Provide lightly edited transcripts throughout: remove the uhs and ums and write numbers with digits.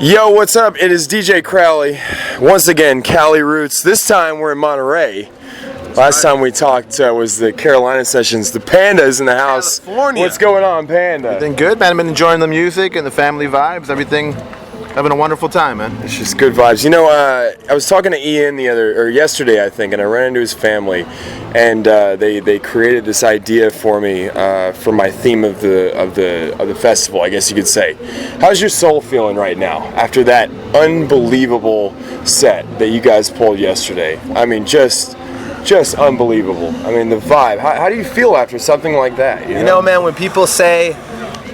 Yo, what's up? It is DJ Crowley. Once again, Cali roots. This time we're in Monterey. Last time we talked was the Carolina sessions. The Panda is in the house. California. What's going on, Panda? Everything good, man. I've been enjoying the music and the family vibes. Everything, having a wonderful time, man. It's just good vibes. You know, I was talking to Ian yesterday, I think, and I ran into his family, and they created this idea for me for my theme of the festival, I guess you could say. How's your soul feeling right now after that unbelievable set that you guys pulled yesterday? I mean, just unbelievable. I mean, the vibe. How do you feel after something like that? You know, man, when people say,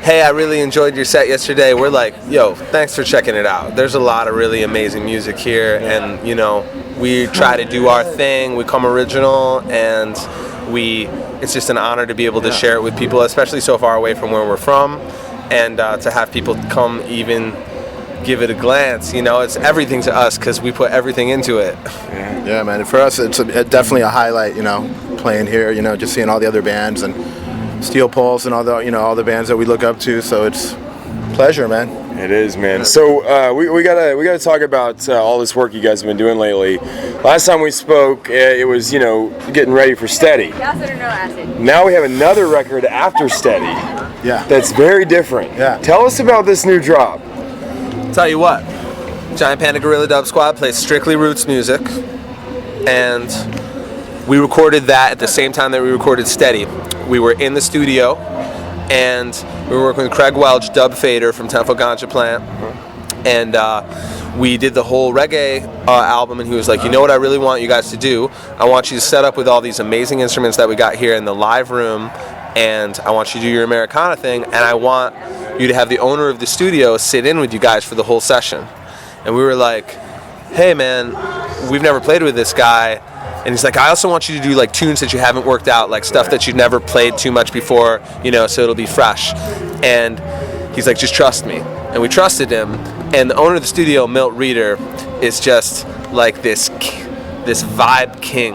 hey, I really enjoyed your set yesterday, we're like, yo, thanks for checking it out. There's a lot of really amazing music here, and, you know, we try to do our thing, we come original, and it's just an honor to be able to share it with people, especially so far away from where we're from, and to have people come even give it a glance. You know, it's everything to us because we put everything into it. Yeah, man. For us, it's definitely a highlight. You know, playing here. You know, just seeing all the other bands and Steel Pulse and all the bands that we look up to. So it's pleasure, man. It is, man. So we gotta talk about all this work you guys have been doing lately. Last time we spoke, it was getting ready for Steady. Acid or no acid? Now we have another record after Steady. Yeah. That's very different. Yeah. Tell us about this new drop. Tell you what, Giant Panda Gorilla Dub Squad plays strictly roots music, and we recorded that at the same time that we recorded Steady. We were in the studio, and we were working with Craig Welch, dub fader from Tempo Ganja Plant, and we did the whole reggae album, and he was like, you know what I really want you guys to do? I want you to set up with all these amazing instruments that we got here in the live room, and I want you to do your Americana thing, and I want you to have the owner of the studio sit in with you guys for the whole session. And we were like, hey man, we've never played with this guy. And he's like, I also want you to do like tunes that you haven't worked out, like stuff that you've never played too much before, so it'll be fresh. And he's like, just trust me. And we trusted him. And the owner of the studio, Milt Reeder, is just like this vibe king,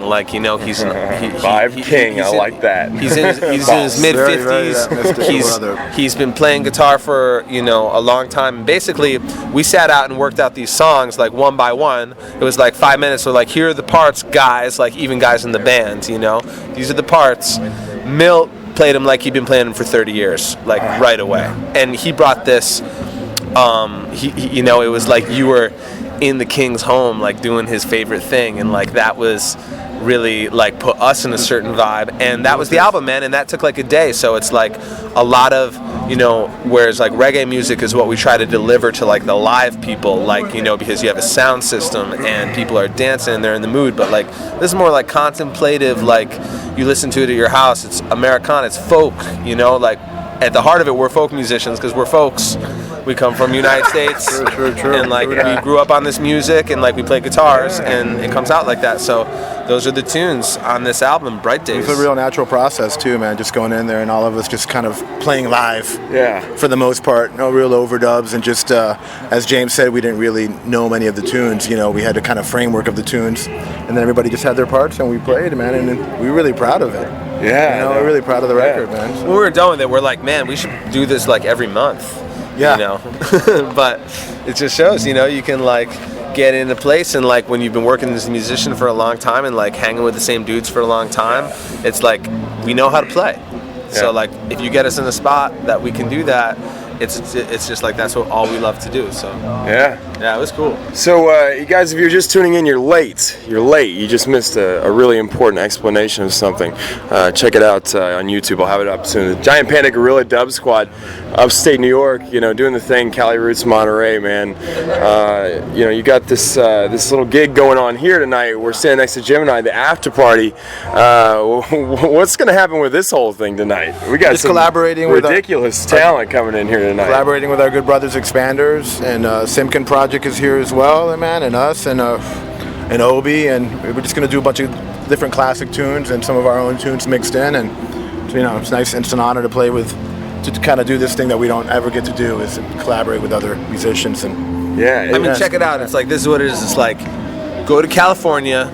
he's Vibe king. I like that. He's in his mid 50s. He's been playing guitar for a long time. And basically, we sat out and worked out these songs like one by one. It was like 5 minutes. So like, here are the parts, guys. Like even guys in the band. These are the parts. Milt played them like he'd been playing them for 30 years, like right away. And he brought this. It was like you were in the king's home, like doing his favorite thing, and like that was really like put us in a certain vibe, and that was the album, man. And that took like a day. So it's like a lot of whereas like reggae music is what we try to deliver to like the live people, because you have a sound system and people are dancing and they're in the mood. But like this is more like contemplative, like you listen to it at your house. It's Americana, it's folk, like at the heart of it, we're folk musicians because we're folks. We come from the United States, True. And like we grew up on this music, and like we play guitars, and it comes out like that. So those are the tunes on this album, Bright Days. It's a real natural process too, man. Just going in there and all of us just kind of playing live. Yeah. For the most part, no real overdubs, and just as James said, we didn't really know many of the tunes. We had a kind of framework of the tunes, and then everybody just had their parts, and we played, man, and we were really proud of it. Yeah. We're really proud of the record, man. When we were done with it, we're like, man, we should do this like every month. Yeah. But it just shows, you can like get into place, and like when you've been working as a musician for a long time and like hanging with the same dudes for a long time, it's like we know how to play. Yeah. So like if you get us in a spot that we can do that, it's just like that's what all we love to do. So yeah, it was cool. So you guys, if you're just tuning in, you're late. You just missed a really important explanation of something. Check it out on YouTube. I'll have it up soon. The Giant Panda Gorilla Dub Squad, upstate New York, doing the thing. Cali roots, Monterey, man. You got this little gig going on here tonight. We're standing next to Gemini, the after party. What's going to happen with this whole thing tonight? We got some collaborating ridiculous talent coming in here tonight. Collaborating with our good brothers Expanders, and Simkin Project is here as well, man, and us, and Obi, and we're just going to do a bunch of different classic tunes and some of our own tunes mixed in, and it's nice, and it's an honor to play with, to kind of do this thing that we don't ever get to do, is collaborate with other musicians. And check it out. It's like, this is what it is. It's like, go to California,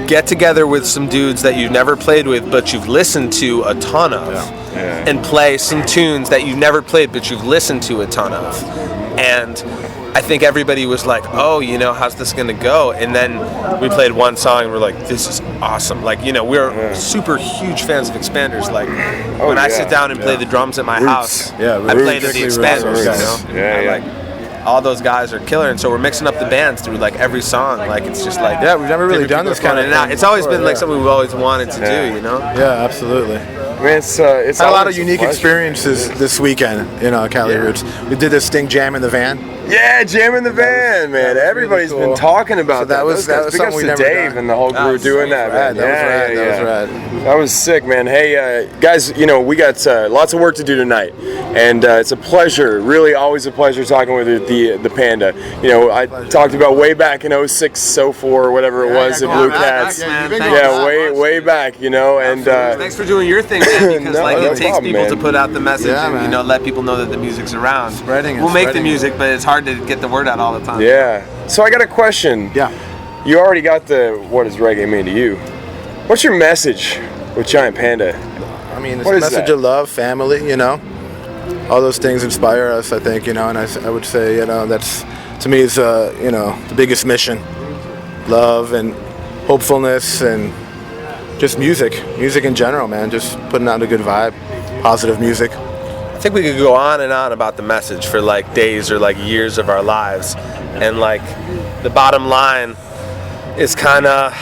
get together with some dudes that you've never played with but you've listened to a ton of, and play some tunes that you've never played but you've listened to a ton of, And I think everybody was like, oh, you know, how's this gonna go? And then we played one song and we're like, this is awesome. Like, you know, we're super huge fans of Expanders. Like, when I sit down and play the drums at my house, I play to the Expanders, you know? Like, all those guys are killer, and so we're mixing up the bands through like every song. Like, it's just like, we've never really done this kind of thing. It's always been like something we've always wanted to do, you know? Yeah, absolutely. I mean, it's had a lot of unique experiences this weekend, you know, Cali Roots. We did this thing, Jam in the Van. Yeah, Jam in the Van, man. Everybody's been talking about that. That was something we never Dave done. and the whole crew doing that, man. That was rad. That was sick, man. Hey, guys, you know, we got lots of work to do tonight, and it's a pleasure, really always a pleasure talking with the Panda. You know, I talked about way back in 06, 04, whatever it was, at Blue Cats. Way back, you know, and thanks for doing your thing, man, because it takes people to put out the message and, you know, let people know that the music's around. We'll make the music, but it's hard to get the word out all the time. Yeah. So I got a question. Yeah. You already got what does reggae mean to you? What's your message with Giant Panda? I mean, it's a message of love, family, you know. All those things inspire us, I think, you know, and I would say, you know, that's, to me, is, you know, the biggest mission. Love and hopefulness and just music in general, man. Just putting out a good vibe, positive music. I think we could go on and on about the message for like days or like years of our lives, and like the bottom line is kind of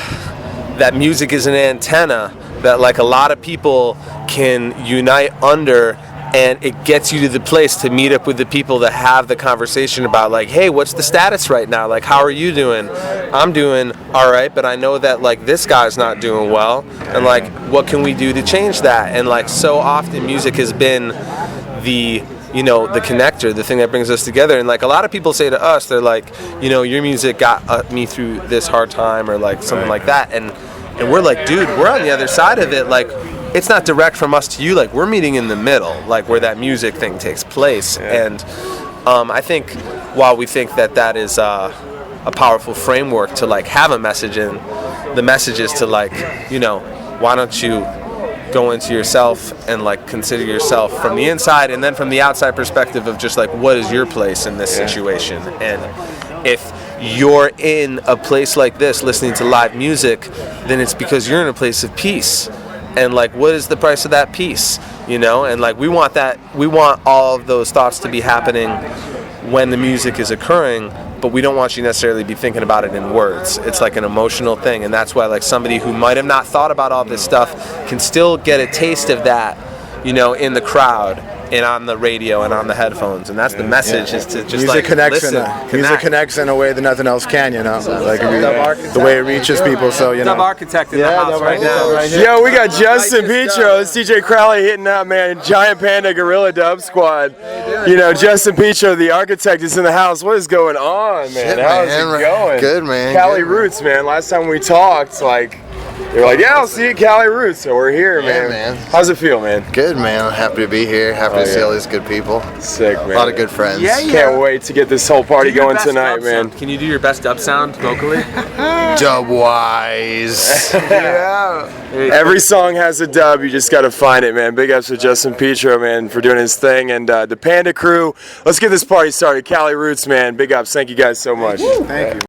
that music is an antenna that like a lot of people can unite under, and it gets you to the place to meet up with the people that have the conversation about like, hey, what's the status right now? Like, how are you doing? I'm doing all right, but I know that like this guy's not doing well, and like what can we do to change that? And like so often music has been the, you know, the connector, the thing that brings us together. And like a lot of people say to us, they're like, you know, your music got me through this hard time, or like something like that, and we're like, dude, we're on the other side of it. Like, it's not direct from us to you. Like, we're meeting in the middle, like where that music thing takes place. And I think while we think that is a powerful framework to like have a message in, the message is to like, you know, why don't you go into yourself and like consider yourself from the inside, and then from the outside perspective of just like, what is your place in this situation? And if you're in a place like this listening to live music, then it's because you're in a place of peace. And like, what is the price of that peace? You know, and like we want all of those thoughts to be happening when the music is occurring, but we don't want you necessarily to be thinking about it in words. It's like an emotional thing, and that's why like somebody who might have not thought about all this stuff can still get a taste of that, you know, in the crowd and on the radio and on the headphones. And that's the message, is to just music like connects listen. Music connects in a way that nothing else can, you know, like the way it reaches people. So, you know. Dub Architect in the house right now. Yo, we got Justin Petro, it's DJ Crowley hitting up, man. Giant Panda Gorilla Dub Squad. You know, Justin Petro, the architect, is in the house. What is going on, man? Shit, How's man. it going? Good, man. Cali Good, Roots, man. Last time we talked, like, they were like, yeah, I'll see you at Cali Roots. So we're here, man. man. How's it feel, man? Good, man. I'm happy to be here. Happy to see all these good people. Sick, man. A lot of good friends. Can't wait to get this whole party going tonight, man. Can you do your best dub sound vocally? Dub wise. Every song has a dub. You just got to find it, man. Big ups to Justin Petro, man, for doing his thing. And the Panda crew. Let's get this party started. Cali Roots, man. Big ups. Thank you guys so much. Thank you.